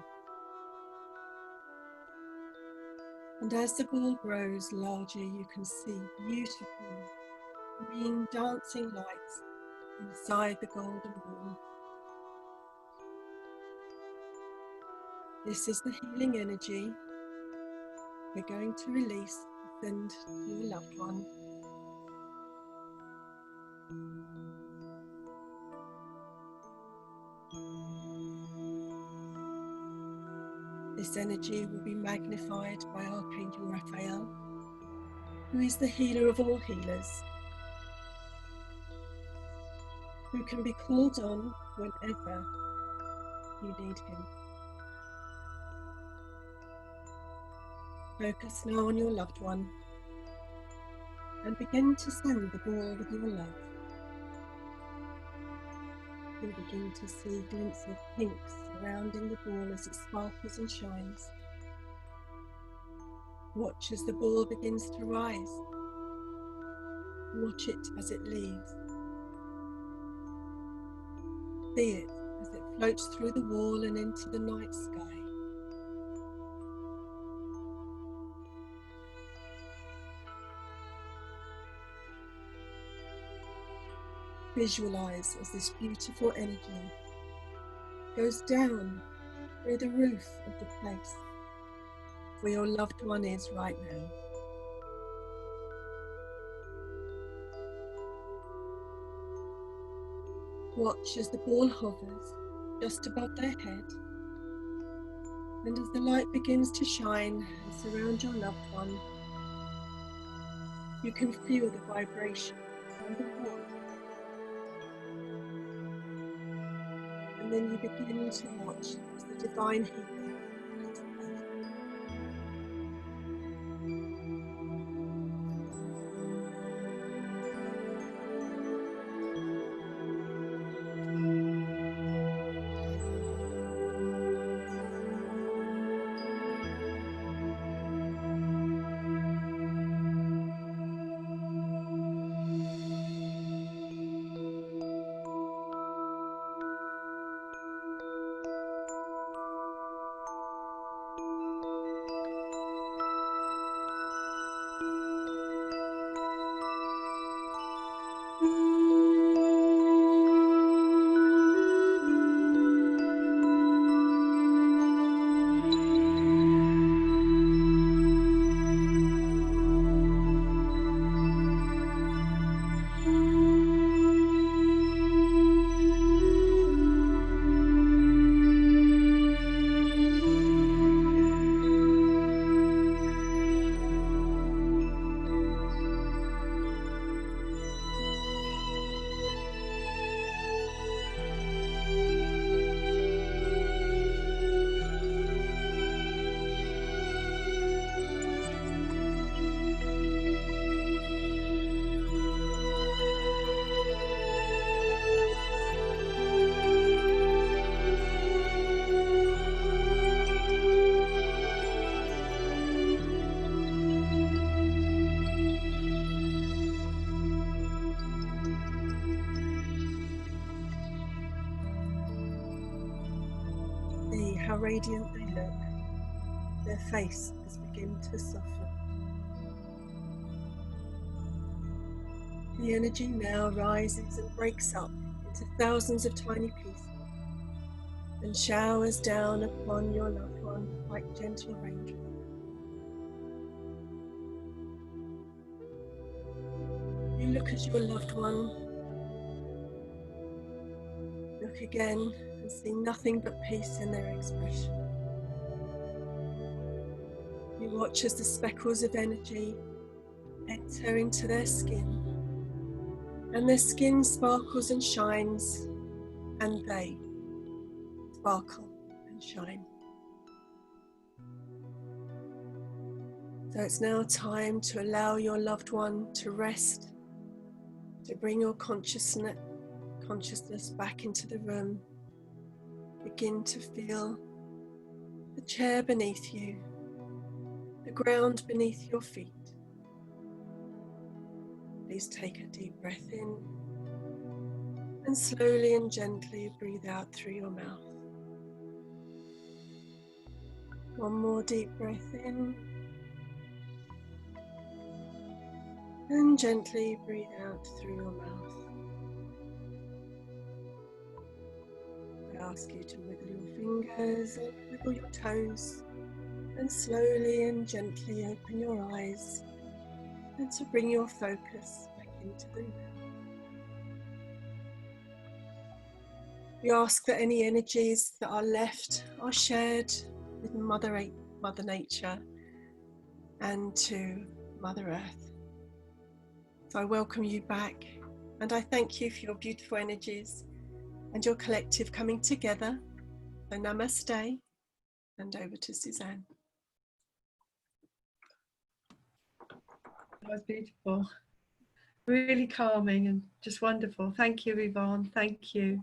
And as the ball grows larger, you can see beautiful green dancing lights inside the golden ball. This is the healing energy we're going to release and send to your loved one. This energy will be magnified by Archangel Raphael, who is the healer of all healers, who can be called on whenever you need him. Focus now on your loved one and begin to send the ball with your love. You'll begin to see a glimpse of pink surrounding the ball as it sparkles and shines. Watch as the ball begins to rise. Watch it as it leaves. See it as it floats through the wall and into the night sky. Visualize as this beautiful energy goes down through the roof of the place where your loved one is right now. Watch as the ball hovers just above their head, and as the light begins to shine and surround your loved one, you can feel the vibration of the warmth. And then you begin to watch as the divine healing takes place. See how radiant they look. Their face has begun to soften. The energy now rises and breaks up into thousands of tiny pieces and showers down upon your loved one like gentle raindrops. You look at your loved one, look again and see nothing but peace in their expression. You watch as the speckles of energy enter into their skin, and their skin sparkles and shines, and they sparkle and shine. So it's now time to allow your loved one to rest, to bring your consciousness back into the room. Begin to feel the chair beneath you, the ground beneath your feet. Please take a deep breath in and slowly and gently breathe out through your mouth. One more deep breath in And gently breathe out through your mouth. I ask you to wiggle your fingers and wiggle your toes, and slowly and gently open your eyes, and to bring your focus back into the now. We ask that any energies that are left are shared with Mother Nature and to Mother Earth. So I welcome you back, and I thank you for your beautiful energies and your collective coming together. So namaste, and over to Suzanne. That was beautiful. Really calming and just wonderful. Thank you, Yvonne. Thank you.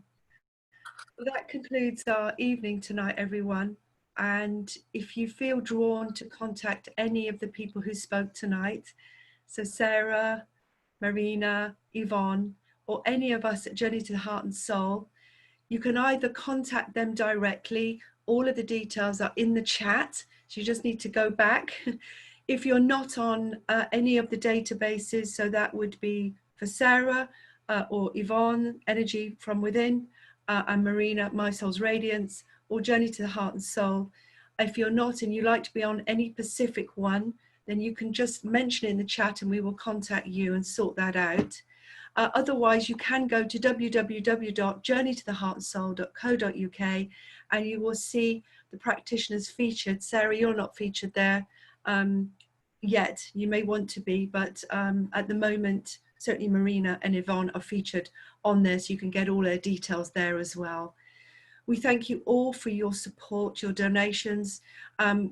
Well, that concludes our evening tonight, everyone. And if you feel drawn to contact any of the people who spoke tonight, so Sarah, Marina, Yvonne, or any of us at Journey to the Heart and Soul, you can either contact them directly. All of the details are in the chat, so you just need to go back. If you're not on any of the databases, so that would be for Sarah or Yvonne, Energy from Within, and Marina, My Soul's Radiance, or Journey to the Heart and Soul. If you're not and you like to be on any specific one, then you can just mention it in the chat and we will contact you and sort that out. Otherwise, you can go to www.journeytotheheartandsoul.co.uk and you will see the practitioners featured. Sarah, you're not featured there yet. You may want to be, but at the moment, certainly Marina and Yvonne are featured on there, so you can get all their details there as well. We thank you all for your support, your donations.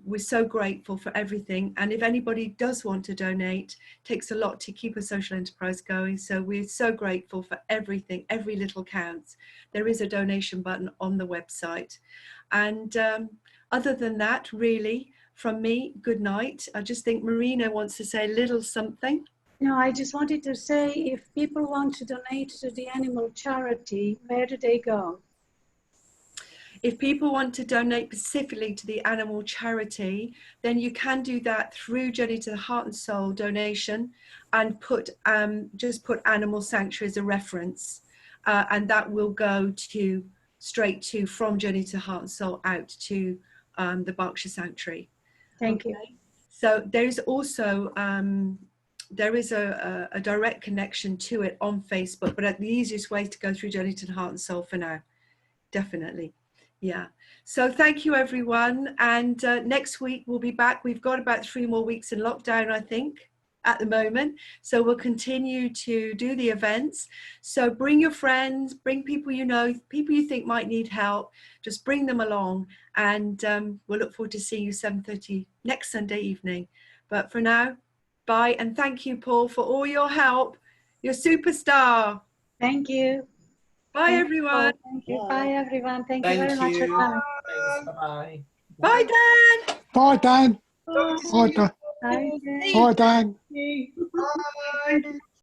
We're so grateful for everything. And if anybody does want to donate, it takes a lot to keep a social enterprise going. So we're so grateful for everything. Every little counts. There is a donation button on the website. And other than that, really, from me, good night. I just think Marina wants to say a little something. No, I just wanted to say, if people want to donate to the animal charity, where do they go? If people want to donate specifically to the animal charity, then you can do that through Journey to the Heart and Soul donation and put just put Animal Sanctuary as a reference. And that will go to straight to from Journey to the Heart and Soul out to the Berkshire Sanctuary. Thank you. So there's also there is a direct connection to it on Facebook, but the easiest way to go through Journey to the Heart and Soul for now, definitely. Yeah. So thank you, everyone. And next week we'll be back. We've got about 3 more weeks in lockdown, I think, at the moment. So we'll continue to do the events. So bring your friends, bring people you know, people you think might need help. Just bring them along. And we'll look forward to seeing you 7:30 next Sunday evening. But for now, bye. And thank you, Paul, for all your help. You're a superstar. Thank you. Bye, Thank everyone. You. Thank you. Bye, everyone. Thank you very much for you. coming. Bye. Bye, Dan. Bye, Dan. Bye, Dan. Bye. Bye, Dan. Bye.